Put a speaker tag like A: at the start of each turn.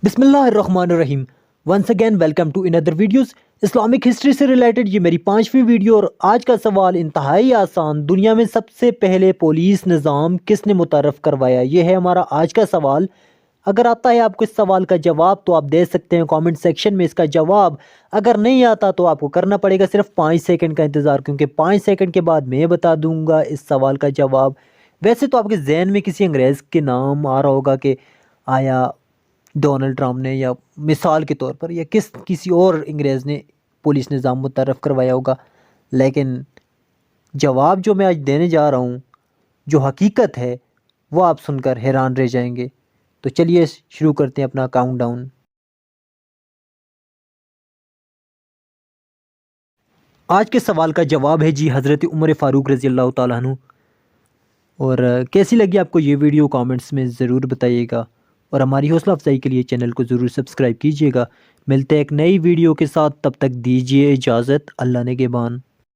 A: बिस्मिल्लाहिर्रहमानिर्रहीम। Once again welcome to another videos. Islamic history से related ये मेरी 5वीं वीडियो और आज का सवाल इंतहाई आसान। दुनिया में सबसे पहले पुलिस निज़ाम किसने मुतरफ़ करवाया? ये है हमारा आज का सवाल। अगर आता है आपको इस सवाल का जवाब तो आप दे सकते हैं कमेंट सेक्शन में इसका जवाब। अगर नहीं आता तो आपको करना पड़ेगा सिर्फ 5 सेकंड का इंतज़ार, क्योंकि 5 सेकंड के बाद मैं बता दूंगा इस सवाल का जवाब। वैसे तो आपके जहन में किसी अंग्रेज़ के नाम आ रहा होगा कि आया डोनाल्ड ट्रम्प ने, या मिसाल के तौर पर, या किसी और अंग्रेज़ ने पुलिस निज़ाम मुतरफ़ करवाया होगा। लेकिन जवाब जो मैं आज देने जा रहा हूँ, जो हकीकत है, वो आप सुनकर हैरान रह जाएंगे। तो चलिए शुरू करते हैं अपना काउंटडाउन। आज के सवाल का जवाब है जी हज़रत उमर फ़ारूक रज़ी अल्लाह ताला अन्हु। और कैसी लगी आपको ये वीडियो कमेंट्स में ज़रूर बताइएगा, और हमारी हौसला अफजाई के लिए चैनल को ज़रूर सब्सक्राइब कीजिएगा। मिलते हैं एक नई वीडियो के साथ, तब तक दीजिए इजाज़त। अल्लाह ने के बान।